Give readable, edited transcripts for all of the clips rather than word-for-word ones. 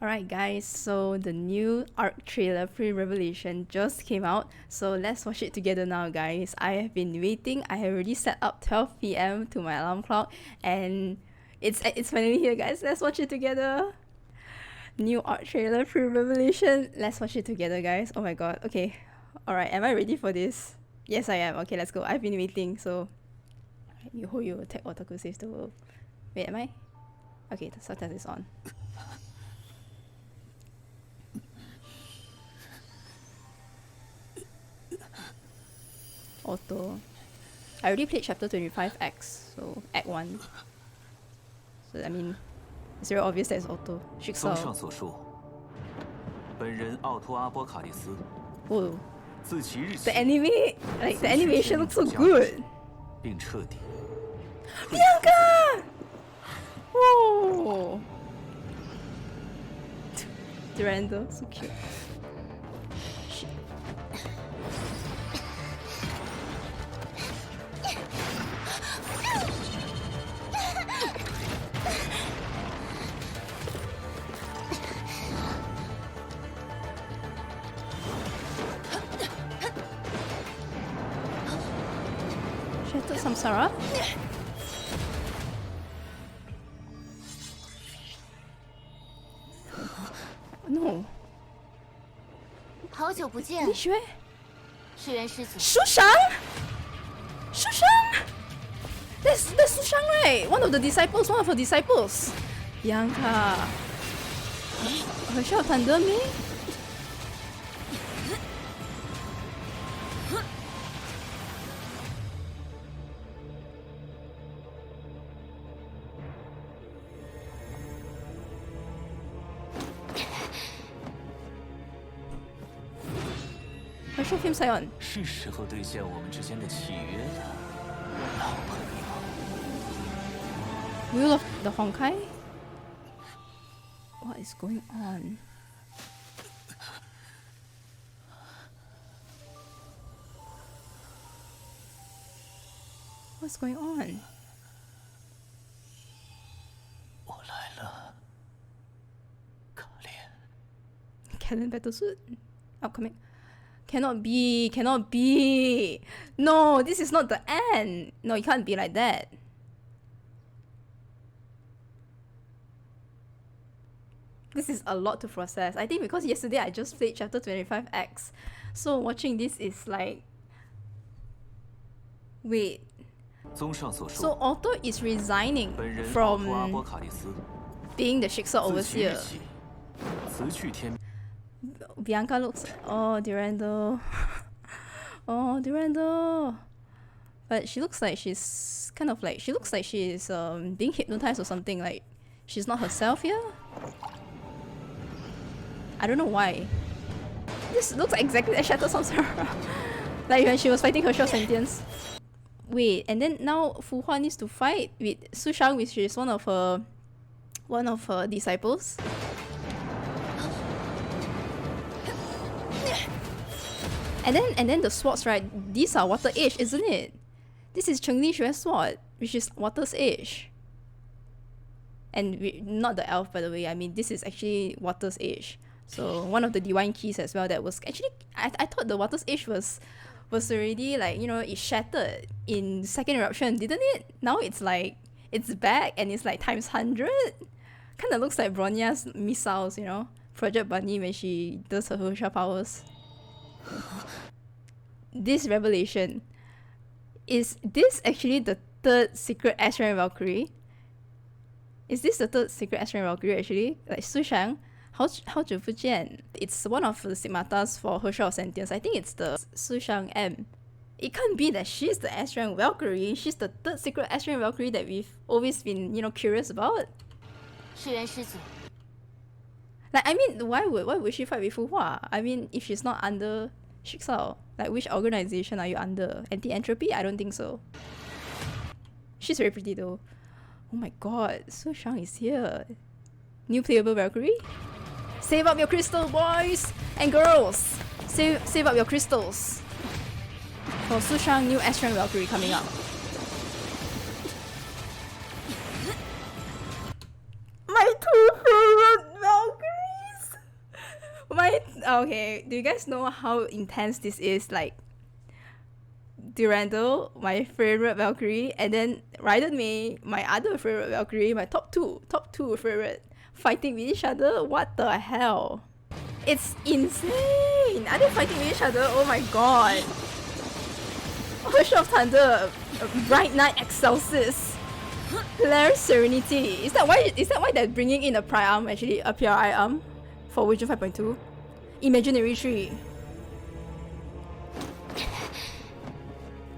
Alright guys, so the new ARC trailer pre-revelation just came out, so let's watch it together now guys. I have been waiting. I have already set up 12 PM to my alarm clock and it's finally here guys. Let's watch it together. New ARC trailer pre-revelation. Let's watch it together guys. Oh my god. Okay. Alright, am I ready for this? Yes I am. Okay, let's go. I've been waiting, so you hold your attack Otaku saves the world. Wait, am I? Okay, the subtitle is on. Otto. I already played chapter 25X, so Act 1. So I mean, it's very obvious that it's Otto. Jigsaw. Oh. The anime, like the animation looks so good. Bianca! Whoa! Durandal, so cute. Shattered Samsara? No. Sushang? Sushang? That's Sushang, right? One of her disciples. Bianca. Herrscher of Thunder Mei? Herrscher Flamescion. Wheel of the Honkai? What is going on? What's going on? Kallen battlesuit? Upcoming. Cannot be! No, this is not the end! No, it can't be like that. This is a lot to process. I think because yesterday I just played chapter 25X. So watching this is like... Wait. So Otto is resigning from being the Jigsaw overseer. Bianca looks... Oh, Durandal. Oh, Durandal. But she looks like she's kind of like... She looks like she's being hypnotized or something. Like, she's not herself here. I don't know why. This looks exactly like Shattered Samsara. Like when she was fighting Herrscher sentience. Wait, and then now Fu Hua needs to fight with Sushang, which is one of her disciples. And then the swords, right? These are Water Age, isn't it? This is Cheng Li Xue's sword, which is Water's Age. And not the elf, by the way. I mean, this is actually Water's Age. So one of the divine keys as well that was actually... I thought the Water's Age was already like, you know, it shattered in second eruption, didn't it? Now it's like, it's back and it's like times 100. Kind of looks like Bronya's missiles, you know? Project Bunny when she does her Herrscher powers. This revelation, is this actually the third secret S-rank Valkyrie? Is this the third secret S-rank Valkyrie actually? Like Sushang, 好久不见. It's one of the stigmatas for Herrscher of Sentience. I think it's the Sushang M. It can't be that she's the S-rank Valkyrie. She's the third secret S-rank Valkyrie that we've always been, you know, curious about. Like, I mean, why would she fight with Fu Hua? I mean, if she's not under Jigsaw, like which organization are you under? Anti-entropy? I don't think so. She's very pretty though. Oh my god, Sushang is here. New playable Valkyrie? Save up your crystal, boys and girls! Save up your crystals. For Sushang, new S-rank Valkyrie coming up. My two favorite Valkyries! Okay, do you guys know how intense this is? Like, Durandal, my favorite Valkyrie, and then Rita Mei, my other favorite Valkyrie, my top two favorite, fighting with each other. What the hell? It's insane! Are they fighting with each other? Oh my god! Herrscher of Thunder, Bright Night Excelsis, Polaris Serenity. Is that why they're bringing in a PRI-ARM, actually a PRI-ARM for Version 5.2? Imaginary Tree.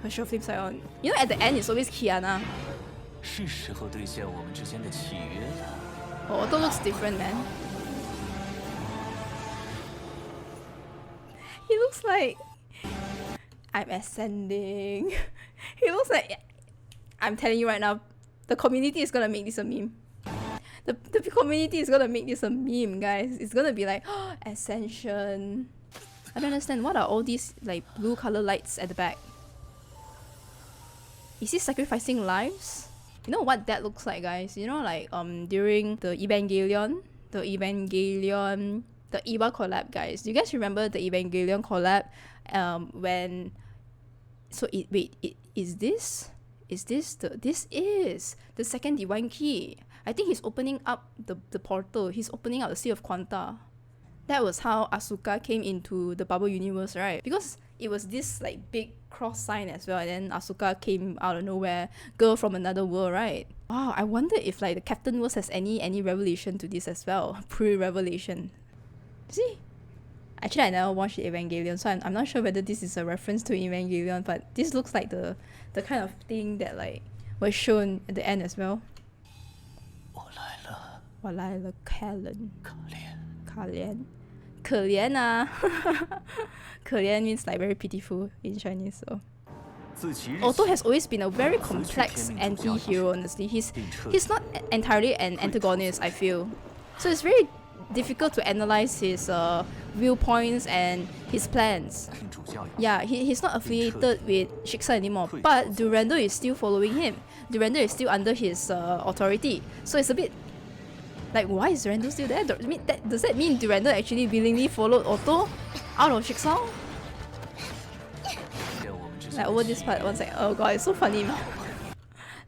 Herrscher of Flamescion. You know, at the end it's always Kiana. Oh, Otto looks different, man. He looks like I'm ascending. He looks like, I'm telling you right now, the community is gonna make this a meme. The community is gonna make this a meme, guys. It's gonna be like, oh, Ascension. I don't understand. What are all these like blue color lights at the back? Is he sacrificing lives? You know what that looks like, guys? You know, like during the Evangelion, the Eva collab, guys. Do you guys remember the Evangelion collab? When is this the second divine key? I think he's opening up the portal. He's opening up the Sea of Quanta. That was how Asuka came into the bubble universe, right? Because it was this like big cross sign as well, and then Asuka came out of nowhere, girl from another world, right? Wow, I wonder if like the Captain Verse has any revelation to this as well, pre-revelation. See? Actually, I never watched Evangelion, so I'm not sure whether this is a reference to Evangelion, but this looks like the kind of thing that like was shown at the end as well. 我来了 Kallen. 可怜啊 可怜 means like very pitiful in Chinese, so Otto has always been a very complex anti-hero, honestly. He's not entirely an antagonist, I feel. So it's very difficult to analyze his viewpoints and his plans. Yeah, he's not affiliated with Shiksa anymore, but Durandal is still following him. Durandal is still under his authority. So it's a bit like, why is Durandal still there? Does that mean Durandal actually willingly followed Otto out of Shiksa? Like over this part, one sec. Oh god, it's so funny.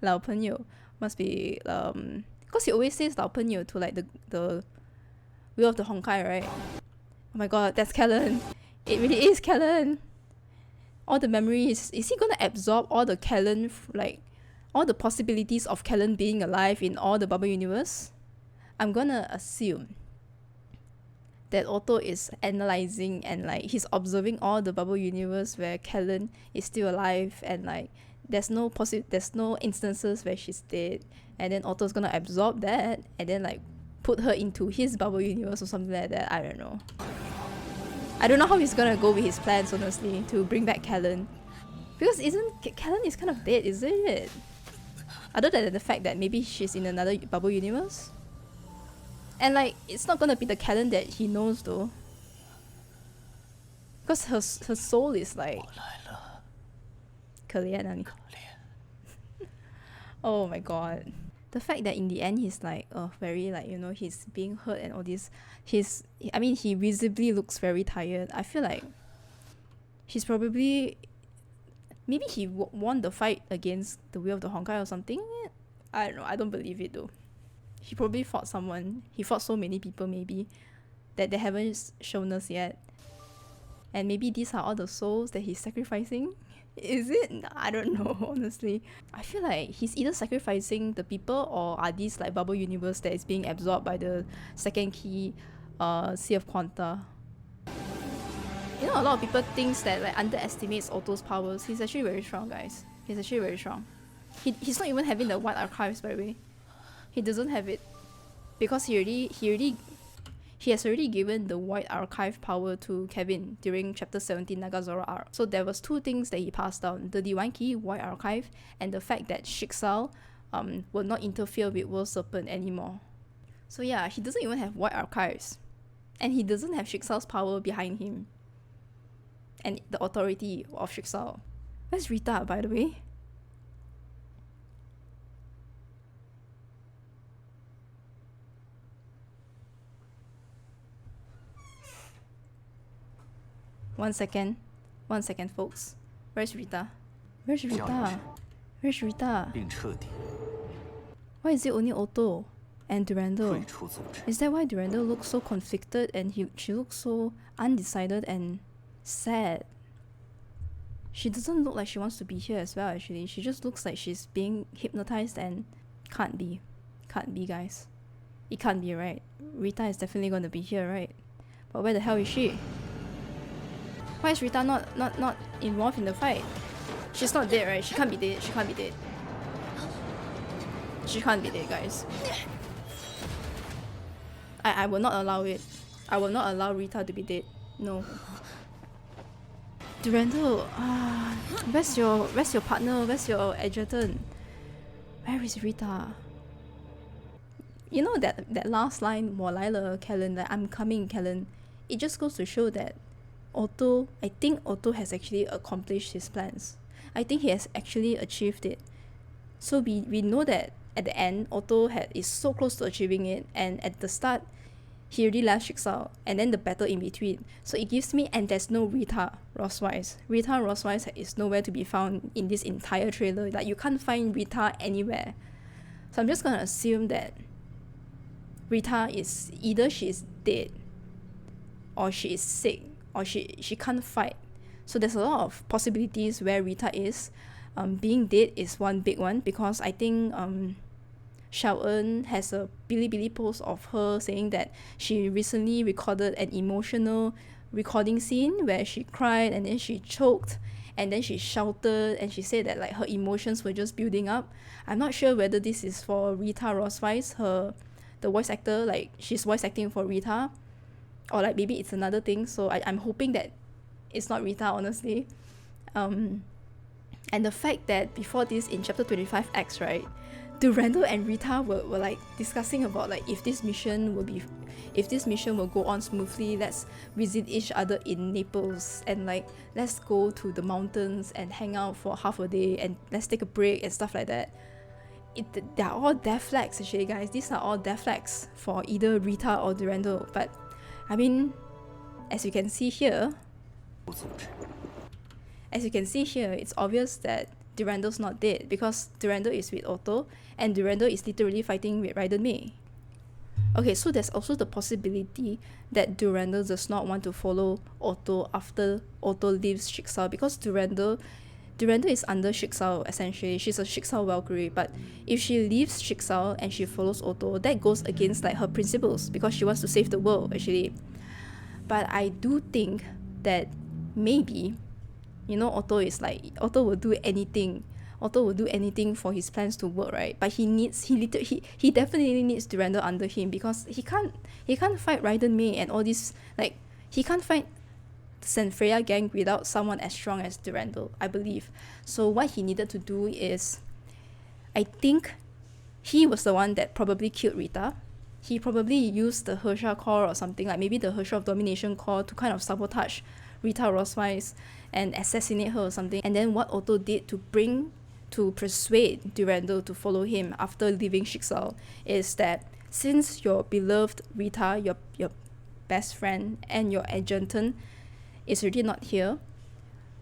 老朋友 must be because he always says 老朋友 to like the Will of the Honkai, right? Oh my god, that's Kallen. It really is Kallen. All the memories. Is he gonna absorb all the Kallen, like all the possibilities of Kallen being alive in all the bubble universe? I'm gonna assume that Otto is analyzing and like he's observing all the bubble universe where Kallen is still alive, and like there's no instances where she's dead, and then Otto's gonna absorb that and then like put her into his bubble universe or something like that. I don't know. I don't know how he's gonna go with his plans, honestly, to bring back Kallen. Because Kallen is kind of dead, isn't it? Other than the fact that maybe she's in another bubble universe. And like, it's not gonna be the Kallen that he knows though. Because her soul is like... 可怜啊你 Oh my god. The fact that in the end he's like very like, you know, he's being hurt and all this. He visibly looks very tired. I feel like he's probably... Maybe he won the fight against the Will of the Honkai or something. I don't know, I don't believe it though. He probably fought someone. He fought so many people maybe that they haven't shown us yet. And maybe these are all the souls that he's sacrificing? Is it? I don't know, honestly. I feel like he's either sacrificing the people, or are these like bubble universe that is being absorbed by the second key Sea of Quanta. You know, a lot of people thinks that like underestimates Otto's powers. He's actually very strong, guys. He's actually very strong. He's not even having the white archives, by the way. He doesn't have it because he has already given the white archive power to Kevin during chapter 17 Nagazora arc. So there was two things that he passed down: the divine key, white archive, and the fact that Shiksa will not interfere with World Serpent anymore. So yeah, he doesn't even have white archives, and he doesn't have Shiksa's power behind him and the authority of Shiksa. Where's Rita, by the way? 1 second. 1 second, folks. Where's Rita? Where's Rita? Where's Rita? Why is it only Otto and Durandal? Is that why Durandal looks so conflicted and she looks so undecided and sad? She doesn't look like she wants to be here as well, actually. She just looks like she's being hypnotized and can't be. Can't be, guys. It can't be, right? Rita is definitely going to be here, right? But where the hell is she? Why is Rita not involved in the fight? She's not dead, right? She can't be dead. She can't be dead. She can't be dead, guys. I will not allow it. I will not allow Rita to be dead. No. Durandal, where's your partner? Where's your adjutant? Where is Rita? You know that last line, 我来了, Kallen, that I'm coming, Kallen. It just goes to show that I think Otto has actually accomplished his plans. I think he has actually achieved it. So we know that at the end, Otto is so close to achieving it, and at the start, he already left Schicksal, and then the battle in between. So it gives me, and there's no Rita Rossweiss. Rita Rossweiss is nowhere to be found in this entire trailer. Like, you can't find Rita anywhere. So I'm just gonna assume that Rita is either she is dead, or she is sick, or she can't fight. So there's a lot of possibilities where Rita is. Being dead is one big one, because I think Xiao-En has a Bilibili post of her saying that she recently recorded an emotional recording scene where she cried and then she choked and then she shouted and she said that like her emotions were just building up. I'm not sure whether this is for Rita Rossweiss, the voice actor, like she's voice acting for Rita, or like maybe it's another thing. So I'm hoping that it's not Rita, honestly. And the fact that before this, in chapter 25X, right, Durandal and Rita were like discussing about like if this mission will go on smoothly, let's visit each other in Naples, and like let's go to the mountains and hang out for half a day and let's take a break and stuff like that. They're all death flags, actually, guys. These are all death flags for either Rita or Durandal. But I mean, as you can see here, it's obvious that Durandal's not dead, because Durandal is with Otto and Durandal is literally fighting with Raiden Mei. Okay, so there's also the possibility that Durandal does not want to follow Otto after Otto leaves Schicksal, because Durandal is under Schicksal, essentially. She's a Schicksal Valkyrie, but if she leaves Schicksal and she follows Otto, that goes against like her principles, because she wants to save the world, actually. But I do think that maybe, you know, Otto will do anything. Otto will do anything for his plans to work, right? But he definitely needs Durandal under him, because he can't fight Raiden Mei and all this, like he can't fight Sanfreya gang without someone as strong as Durandal, I believe. So what he needed to do is, I think he was the one that probably killed Rita. He probably used the Herrscher core or something, like maybe the Herrscher of Domination core, to kind of sabotage Rita Rossweiss and assassinate her or something. And then what Otto did to persuade Durandal to follow him after leaving Schicksal is that since your beloved Rita, your best friend and your adjutant is already not here,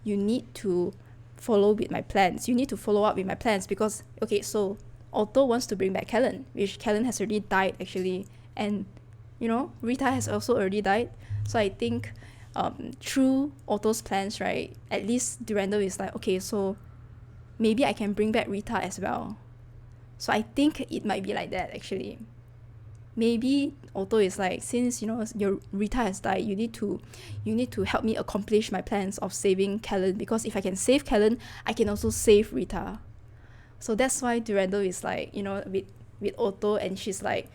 you need to follow with my plans. You need to follow up with my plans, because, okay, so Otto wants to bring back Kallen, which Kallen has already died, actually. And, you know, Rita has also already died. So I think through Otto's plans, right, at least Durandal is like, okay, so maybe I can bring back Rita as well. So I think it might be like that, actually. Maybe Otto is like, since, you know, your Rita has died, you need to help me accomplish my plans of saving Kallen, because if I can save Kallen, I can also save Rita. So that's why Durandal is like, you know, with Otto, and she's like,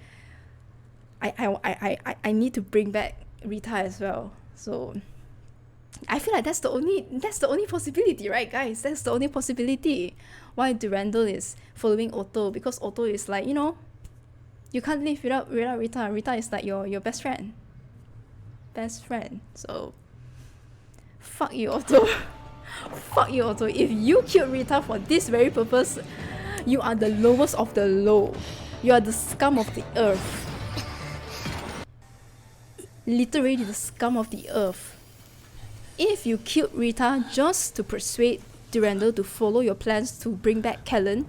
I need to bring back Rita as well. So I feel like that's the only possibility, right, guys? That's the only possibility why Durandal is following Otto, because Otto is like, you know, you can't live without Rita. Rita is like your best friend. So fuck you, Otto. Fuck you, Otto. If you killed Rita for this very purpose, you are the lowest of the low. You are the scum of the earth. Literally the scum of the earth. If you killed Rita just to persuade Durandal to follow your plans to bring back Kallen,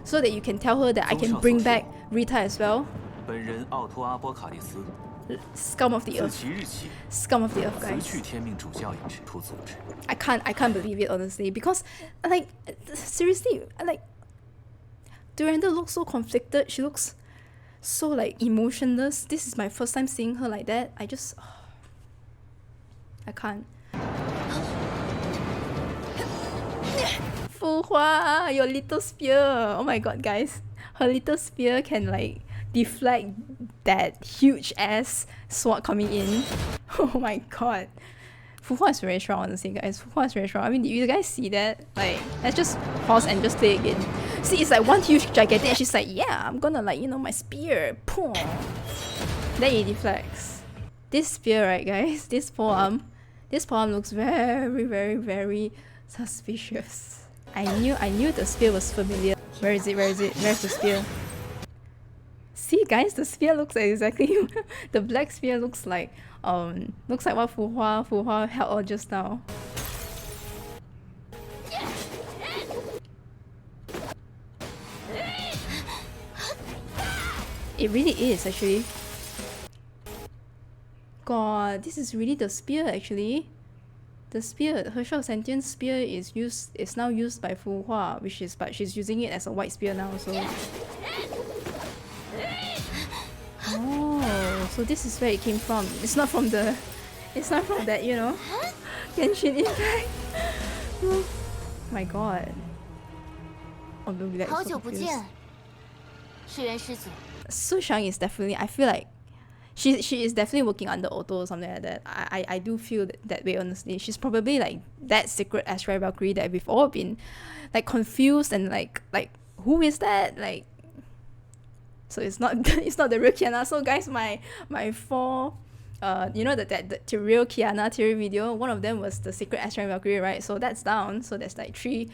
so that you can tell her that I can bring back Rita as well. Scum of the earth. Scum of the earth, guys. I can't believe it, honestly, because like seriously, like Durandal looks so conflicted. She looks so like emotionless. This is my first time seeing her like that. I can't. Fu Hua, your little spear. Oh my god, guys. Her little spear can like deflect that huge ass sword coming in. Oh my god. Fu Hua is very strong, honestly, guys. Fu Hua is very strong. I mean, did you guys see that? Like, let's just pause and just play again. See, it's like one huge gigantic and she's like, yeah, I'm gonna like, you know, my spear. Boom. Then it deflects. This spear, right, guys? This forearm looks very, very, very suspicious. I knew the spear was familiar. Where is it? Where's the spear? See, guys, the spear looks exactly the black spear looks like what Fu Hua held on just now. It really is, actually. God, this is really the spear, actually. The spear, Herrscher sentient spear is now used by Fu Hua, but she's using it as a white spear now, so. Oh, so this is where it came from. It's not from that, you know, Genshin Impact. Oh my god. Oh, no, that's so confused. Sushang is definitely, I feel like she is definitely working under Otto or something like that. I do feel that way, honestly. She's probably like that secret Astral Valkyrie that we've all been like confused and like who is that? Like, so it's not the real Kiana. So guys, my four you know the real Kiana theory video, one of them was the secret Astral Valkyrie, right? So that's down. So there's like three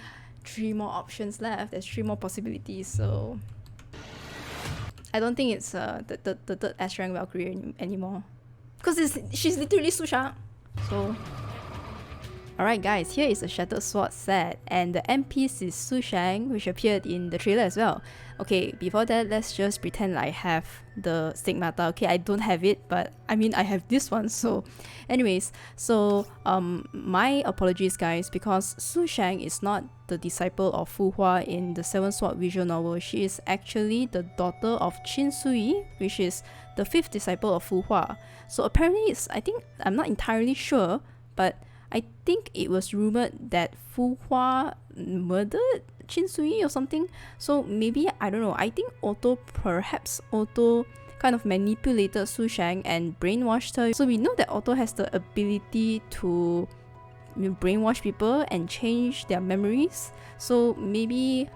more options left. There's 3 more possibilities. So I don't think it's the third S-rank Valkyrie anymore, because she's literally Sushang. So, alright guys, here is a Shattered Sword set, and the M-piece is Sushang, which appeared in the trailer as well. Okay, before that, let's just pretend I have the stigmata. Okay, I don't have it, but I mean I have this one. So anyways, so my apologies guys, because Sushang is not the disciple of Fu Hua in the Seven Sword visual novel. She is actually the daughter of Qin Sui, which is the 5th disciple of Fu Hua. So apparently I'm not entirely sure, but I think it was rumored that Fu Hua murdered Qin Sui or something. So maybe, I don't know, I think perhaps Otto kind of manipulated Sushang and brainwashed her. So we know that Otto has the ability to brainwash people and change their memories. So maybe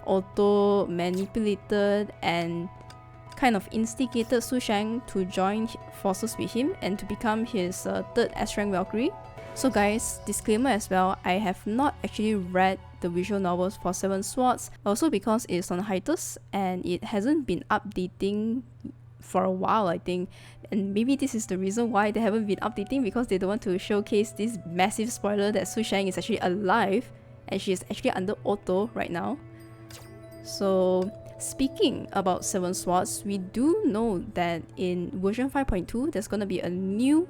Otto manipulated and kind of instigated Sushang to join forces with him and to become his 3rd S-rank Valkyrie. So guys, disclaimer as well, I have not actually read the visual novels for Seven Swords, also because it's on hiatus and it hasn't been updating for a while, I think. And maybe this is the reason why they haven't been updating, because they don't want to showcase this massive spoiler that Sushang is actually alive and she is actually under Otto right now. So speaking about Seven Swords, we do know that in version 5.2 there's gonna be a new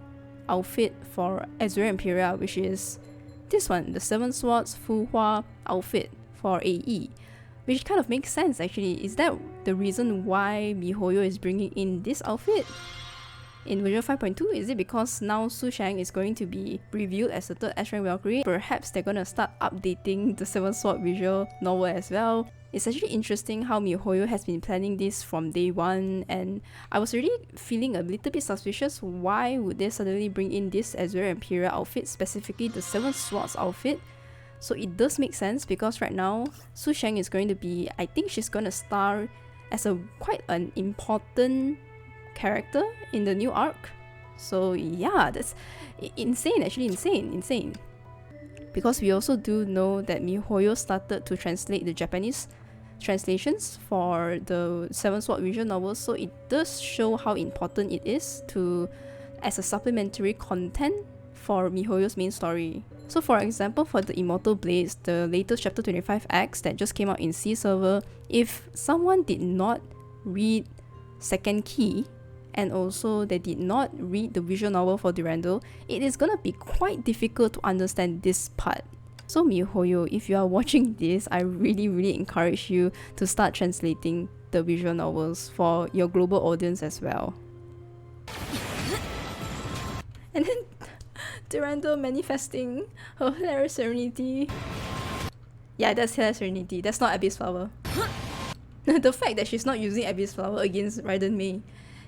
outfit for Azure Imperial, which is this one, the Seven Swords Fu Hua outfit for AE, which kind of makes sense actually. Is that the reason why MiHoYo is bringing in this outfit in version 5.2? Is it because now Sushang is going to be revealed as the 3rd S-rank Valkyrie? Perhaps they're gonna start updating the Seven Sword visual novel as well. It's actually interesting how MiHoYo has been planning this from day one, and I was already feeling a little bit suspicious. Why would they suddenly bring in this Azure Imperial outfit, specifically the Seven Swords outfit? So it does make sense, because right now Sushang is going to be, I think she's going to star as quite an important character in the new arc. So yeah, that's insane, actually insane. Because we also do know that MiHoYo started to translate the Japanese translations for the Seven Sword visual novels, so it does show how important it is to, as a supplementary content for MiHoYo's main story. So for example, for the Immortal Blades, the latest chapter 25X that just came out in C server, if someone did not read Second Key, and also they did not read the visual novel for Durandal, it is gonna be quite difficult to understand this part. So MiHoYo, if you are watching this, I really encourage you to start translating the visual novels for your global audience as well. And then Durandal manifesting her hilarious serenity. Yeah, that's hilarious serenity. That's not Abyss Flower. The fact that she's not using Abyss Flower against Raiden Mei,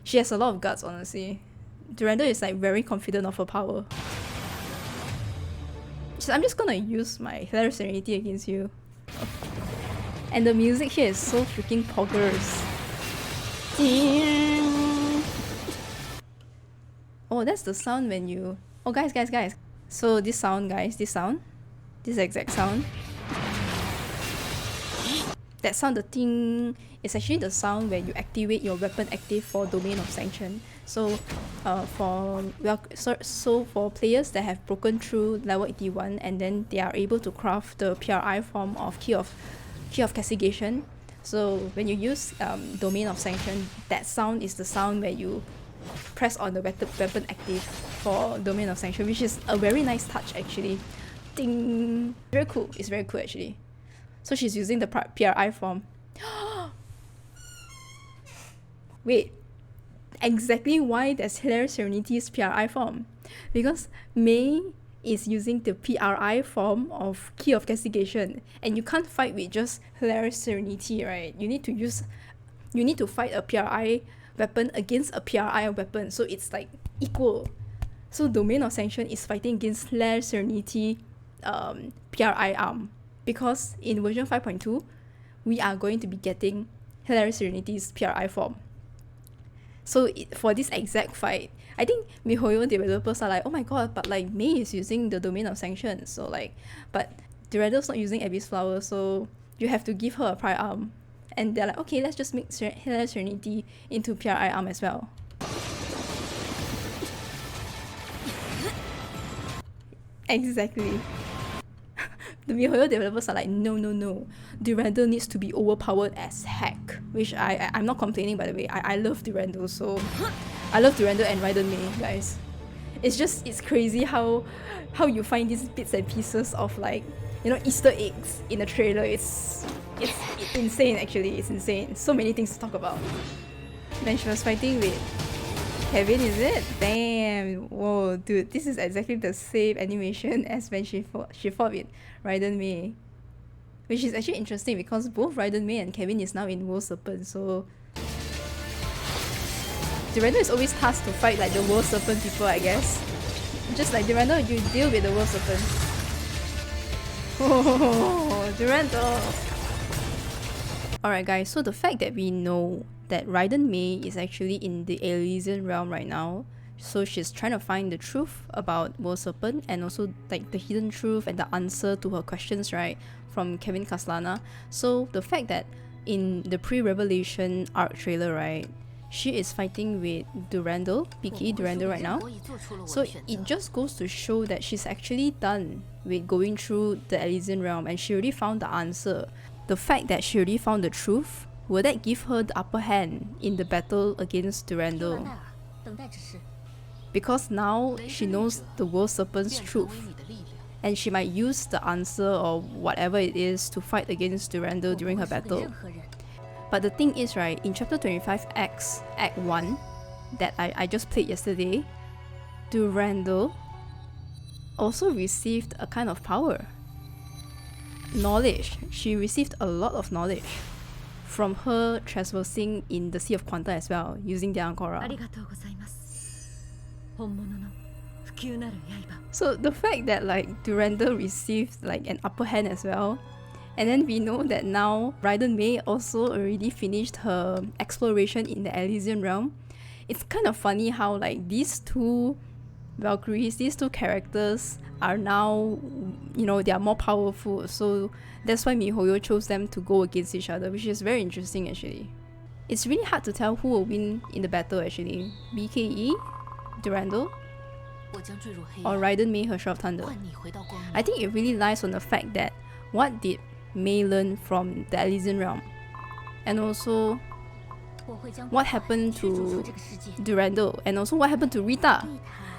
she has a lot of guts, honestly. Durandal is like very confident of her power. I'm just gonna use my hilarious serenity against you. And the music here is so freaking poggers. Oh, that's the sound when you... Oh, guys. So this sound, guys, this exact sound. That sound, the ting, is actually the sound where you activate your weapon active for Domain of Sanction. So, for players that have broken through level 81 and then they are able to craft the PRI form of Key of Castigation. So when you use Domain of Sanction, that sound is the sound where you press on the weapon active for Domain of Sanction, which is a very nice touch actually. Ding! Very cool. It's very cool actually. So she's using the PRI form. Wait, exactly why there's hilarious serenity's PRI form? Because Mei is using the PRI form of Key of Castigation, and you can't fight with just hilarious serenity, right? You need to fight a PRI weapon against a PRI weapon, so it's like equal. So Domain of Sanction is fighting against hilarious serenity PRI-ARM, because in version 5.2 we are going to be getting hilarious serenity's PRI form. So for this exact fight, I think MiHoYo developers are like, oh my god, but like Mei is using the Domain of Sanction, so like, but Durandal's not using Abyss Flower, so you have to give her a PRI-ARM. And they're like, okay, let's just make hilarious serenity into PRI-ARM as well. Exactly. The MiHoYo developers are like, no. Durandal needs to be overpowered as heck. Which I'm not complaining, by the way. I love Durandal, so... I love Durandal and Raiden Mei, guys. It's crazy how you find these bits and pieces of like, you know, Easter eggs in a trailer. It's insane actually, it's insane. So many things to talk about. When she was fighting with Kevin, is it? Damn, whoa, dude, this is exactly the same animation as when she fought with Raiden Mei. Which is actually interesting because both Raiden Mei and Kevin is now in World Serpent, so... Durandal is always tasked to fight like the World Serpent people, I guess. Just like Durandal, you deal with the World Serpent. Oh, Durandal! Alright guys, so the fact that we know that Raiden Mei is actually in the Elysian realm right now, so she's trying to find the truth about World Serpent and also like the hidden truth and the answer to her questions, right, from Kevin Caslana. So the fact that in the pre-revelation arc trailer, right, she is fighting with Durandal, PK Durandal right now. So it just goes to show that she's actually done with going through the Elysian realm and she already found the answer. The fact that she already found the truth, will that give her the upper hand in the battle against Durandal? Because now she knows the World Serpent's truth, and she might use the answer or whatever it is to fight against Durandal during her battle. But the thing is, right, in chapter 25X, Act 1, that I just played yesterday, Durandal also received a kind of power. Knowledge. She received a lot of knowledge from her traversing in the Sea of Quanta as well, using the Ancora. So the fact that like Durandal received like an upper hand as well, and then we know that now Raiden Mei also already finished her exploration in the Elysian realm. It's kind of funny how like these two Valkyries, these two characters are now, you know, they are more powerful, so that's why MiHoYo chose them to go against each other, which is very interesting actually. It's really hard to tell who will win in the battle actually. BKE? Durandal? or Raiden Mei Herrscher of Thunder. I think it really lies on the fact that what did Mei learn from the Elysian realm? And also, what happened to Durandal? And also, what happened to Rita?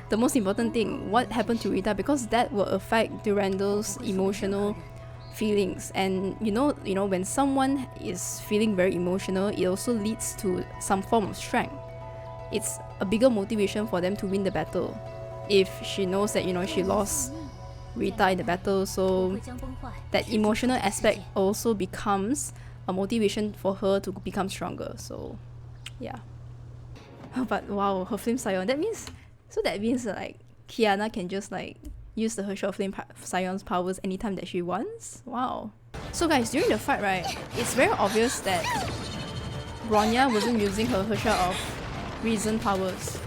The most important thing, what happened to Rita? Because that will affect Durandal's emotional feelings. And you know, when someone is feeling very emotional, it also leads to some form of strength. It's a bigger motivation for them to win the battle. If she knows that, she lost Rita in the battle, so that emotional aspect also becomes a motivation for her to become stronger. So yeah. But wow, her Flamescion, that means like Kiana can just like use the Herrscher of Flamescion's powers anytime that she wants. Wow. So guys, during the fight, right, it's very obvious that Bronya wasn't using her Herrscher of Reason powers.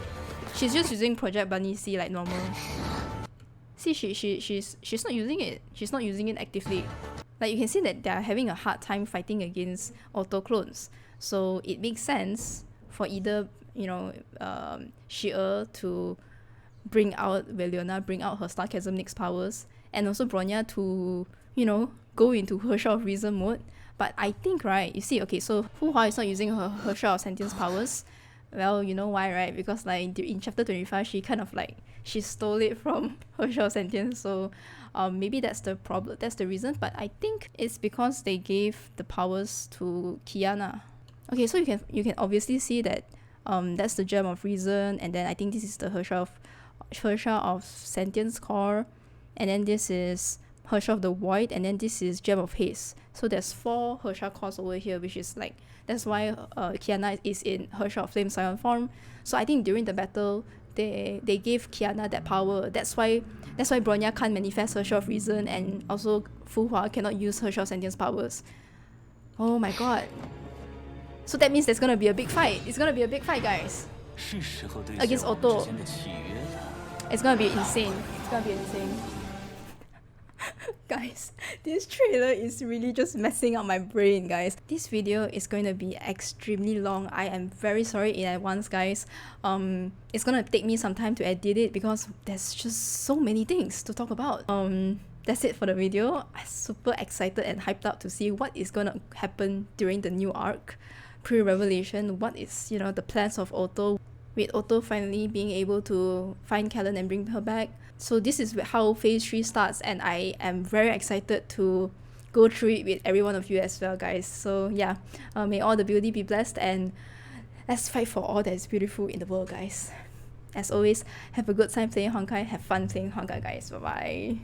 She's just using Project Bunny C like normal. See, she's not using it. She's not using it actively. Like you can see that they're having a hard time fighting against Otto clones. So it makes sense for either, Shia to bring out Veliona, bring out her Sarcasm Nyx powers, and also Bronya to, go into Herrscher of Reason mode. But I think, right, you see, okay, so Fu Hua is not using her Herrscher of Sentience powers. Well, you know why, right? Because like in chapter 25, she kind of like, she stole it from Herrscher of Sentience. So maybe that's the problem, that's the reason. But I think it's because they gave the powers to Kiana. Okay, so you can obviously see that that's the Gem of Reason, and then I think this is the Herrscher of Sentience core, and then this is Herrscher of the Void, and then this is Gem of Haste. So there's 4 Herrscher cores over here, which is like, that's why Kiana is in Herrscher of Flamescion form. So I think during the battle, they gave Kiana that power. That's why Bronya can't manifest Herrscher of Reason, and also Fu Hua cannot use Herrscher of Sentience powers. Oh my god. So that means there's gonna be a big fight. It's gonna be a big fight, guys. Against Otto. It's gonna be insane. It's gonna be insane. Guys, this trailer is really just messing up my brain, guys. This video is going to be extremely long. I am very sorry in advance, guys. It's gonna take me some time to edit it because there's just so many things to talk about. That's it for the video. I'm super excited and hyped up to see what is gonna happen during the new arc. Pre-revelation, what is, the plans of Otto, with Otto finally being able to find Kallen and bring her back. So this is how phase 3 starts, and I am very excited to go through it with every one of you as well, guys. So yeah, may all the beauty be blessed, and let's fight for all that is beautiful in the world, guys. As always, have a good time playing Honkai, have fun playing Honkai, guys. Bye bye.